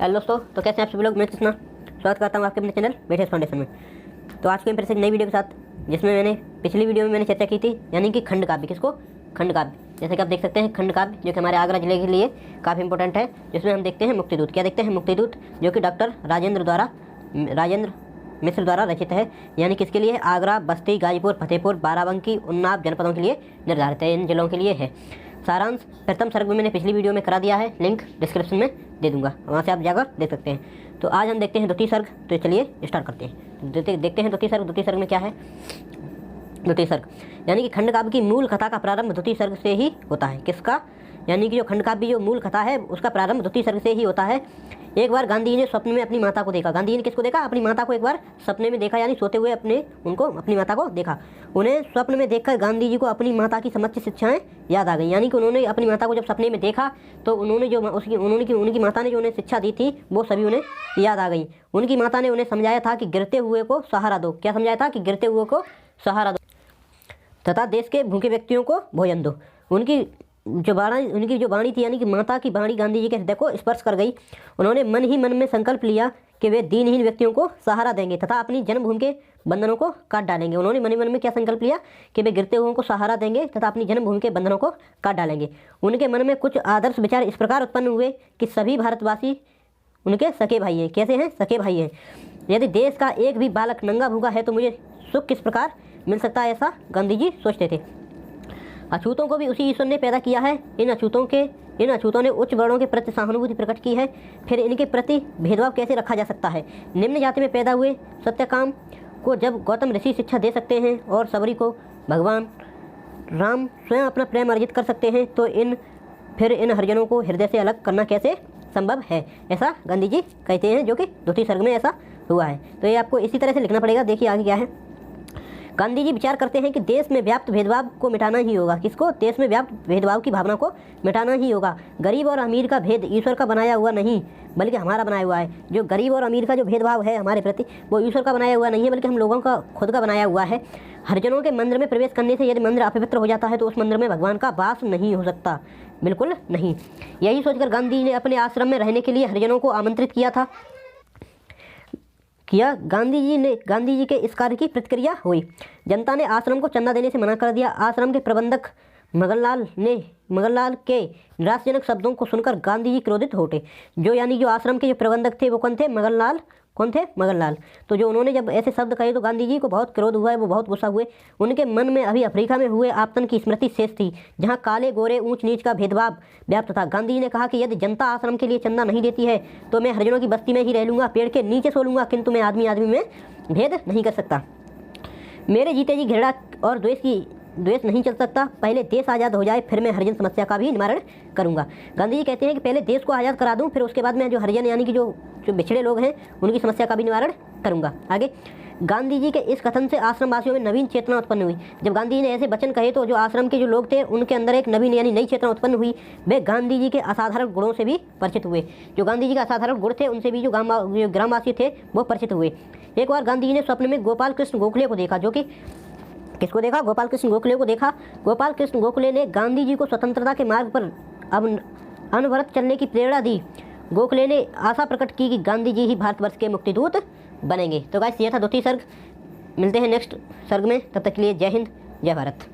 Hello दोस्तों, तो कैसे हैं आप सभी लोग। मैं कृष्णा स्वागत करता हूँ आपके अपने चैनल बेटेस फाउंडेशन में। तो आज के फिर से एक नई वीडियो के साथ, जिसमें मैंने पिछली वीडियो में चर्चा की थी, यानी कि खंड काव्य। किसको? खंड काव्य। जैसे कि आप देख सकते हैं खंड काव्य, जो कि हमारे आगरा जिले के लिए काफ़ी इंपॉर्टेंट है, जिसमें हम देखते हैं मुक्तिदूत। क्या देखते हैं? मुक्तिदूत, जो कि डॉक्टर राजेंद्र मिश्र द्वारा रचित है। यानी किसके लिए? आगरा, बस्ती, गाजीपुर, फतेहपुर, बाराबंकी, उन्नाव जनपदों के लिए निर्धारित है, इन जिलों के लिए है। सारांश प्रथम सर्ग में मैंने पिछली वीडियो में करा दिया है, लिंक डिस्क्रिप्शन में दे दूंगा, वहाँ से आप जाकर देख सकते हैं। तो आज हम देखते हैं द्वितीय सर्ग। तो चलिए स्टार्ट करते हैं। देखते हैं द्वितीय सर्ग। द्वितीय सर्ग में क्या है? द्वितीय सर्ग यानी कि खंड काव्य की मूल कथा का प्रारंभ द्वितीय सर्ग से ही होता है। किसका? यानी कि जो खंड काव्य जो मूल कथा है, उसका प्रारंभ द्वितीय सर्ग से ही होता है। एक बार गांधी जी ने स्वप्न में अपनी माता को देखा। गांधी जी ने किसको देखा? अपनी माता को एक बार सपने में देखा, यानी सोते हुए अपनी माता को देखा। उन्हें स्वप्न में देखकर गांधी जी को अपनी माता की समस्त शिक्षाएं याद आ गई। यानी कि उन्होंने अपनी माता को जब सपने में देखा, तो उनकी माता ने जो उन्हें शिक्षा दी थी, वो सभी उन्हें याद आ गई। उनकी माता ने उन्हें समझाया था कि गिरते हुए को सहारा दो। क्या समझाया था? कि गिरते हुए को सहारा दो तथा देश के भूखे व्यक्तियों को भोजन दो। उनकी जो वाणी थी, यानी कि माता की वाणी गांधी जी के हृदय को स्पर्श कर गई। उन्होंने मन ही मन में संकल्प लिया कि वे दीनहीन व्यक्तियों को सहारा देंगे तथा अपनी जन्मभूमि के बंधनों को काट डालेंगे। उन्होंने मन ही मन में क्या संकल्प लिया? कि वे गिरते हुए को सहारा देंगे तथा अपनी जन्मभूमि के बंधनों को काट डालेंगे। उनके मन में कुछ आदर्श विचार इस प्रकार उत्पन्न हुए कि सभी भारतवासी उनके सके भाई हैं। कैसे हैं? सके भाई हैं। यदि देश का एक भी बालक नंगा भूखा है तो मुझे सुख किस प्रकार मिल सकता है, ऐसा गांधी जी सोचते थे। अछूतों को भी उसी ईश्वर ने पैदा किया है। इन अछूतों ने उच्च वर्णों के प्रति सहानुभूति प्रकट की है। फिर इनके प्रति भेदभाव कैसे रखा जा सकता है? निम्न जाति में पैदा हुए सत्यकाम को जब गौतम ऋषि शिक्षा दे सकते हैं और सबरी को भगवान राम स्वयं अपना प्रेम अर्जित कर सकते हैं, तो फिर इन हरिजनों को हृदय से अलग करना कैसे संभव है? ऐसा गांधी जी कहते हैं, जो कि द्वितीय सर्ग में ऐसा हुआ है। तो ये आपको इसी तरह से लिखना पड़ेगा। देखिए आगे क्या है। गांधी जी विचार करते हैं कि देश में व्याप्त भेदभाव को मिटाना ही होगा। किसको? देश में व्याप्त भेदभाव की भावना को मिटाना ही होगा। गरीब और अमीर का भेद ईश्वर का बनाया हुआ नहीं, बल्कि हमारा बनाया हुआ है। जो गरीब और अमीर का जो भेदभाव है हमारे प्रति, वो ईश्वर का बनाया हुआ नहीं है, बल्कि हम लोगों का खुद का बनाया हुआ है। हरिजनों के मंदिर में प्रवेश करने से यदि मंदिर अपवित्र हो जाता है, तो उस मंदिर में भगवान का वास नहीं हो सकता, बिल्कुल नहीं। यही सोचकर गांधी जी ने अपने आश्रम में रहने के लिए हरिजनों को आमंत्रित किया। गांधी जी के इस कार्य की प्रतिक्रिया हुई। जनता ने आश्रम को चंदा देने से मना कर दिया। आश्रम के प्रबंधक मगनलाल के निराशाजनक शब्दों को सुनकर गांधी जी क्रोधित हो उठे। जो आश्रम के जो प्रबंधक थे वो कौन थे? कौन थे? मगनलाल। तो जो उन्होंने जब ऐसे शब्द कहे तो गांधी जी को बहुत क्रोध हुआ है, वो बहुत गुस्सा हुए। उनके मन में अभी अफ्रीका में हुए आपतन की स्मृति शेष थी, जहां काले गोरे ऊंच नीच का भेदभाव व्याप्त था। गांधी जी ने कहा कि यदि जनता आश्रम के लिए चंदा नहीं देती है, तो मैं हरिजनों की बस्ती में ही रह लूँगा, पेड़ के नीचे सो लूँगा, किंतु मैं आदमी में भेद नहीं कर सकता। मेरे जीते जी घृणा और द्वेष नहीं चल सकता। पहले देश आज़ाद हो जाए, फिर मैं हरिजन समस्या का भी निवारण करूंगा। गांधी जी कहते हैं कि पहले देश को आज़ाद करा दूं, फिर उसके बाद मैं जो हरिजन यानी कि जो बिछड़े लोग हैं उनकी समस्या का भी निवारण करूंगा। आगे गांधी जी के इस कथन से आश्रम वासियों में नवीन चेतना उत्पन्न हुई। जब गांधी जी ने ऐसे वचन कहे तो जो आश्रम के जो लोग थे उनके अंदर एक नवीन यानी नई चेतना उत्पन्न हुई। वे गांधी जी के असाधारण गुणों से भी परिचित हुए। जो गांधी जी के असाधारण गुण थे, उनसे भी जो ग्रामवासी थे वो परिचित हुए। एक बार गांधी जी ने स्वप्न में गोपाल कृष्ण गोखले को देखा। जो कि किसको देखा? गोपाल कृष्ण गोखले को देखा। गोपाल कृष्ण गोखले ने गांधी जी को स्वतंत्रता के मार्ग पर अनवरत चलने की प्रेरणा दी। गोखले ने आशा प्रकट की कि गांधी जी ही भारतवर्ष के मुक्तिदूत बनेंगे। तो गाइस, ये था द्वितीय सर्ग। मिलते हैं नेक्स्ट सर्ग में, तब तक के लिए जय हिंद, जय भारत।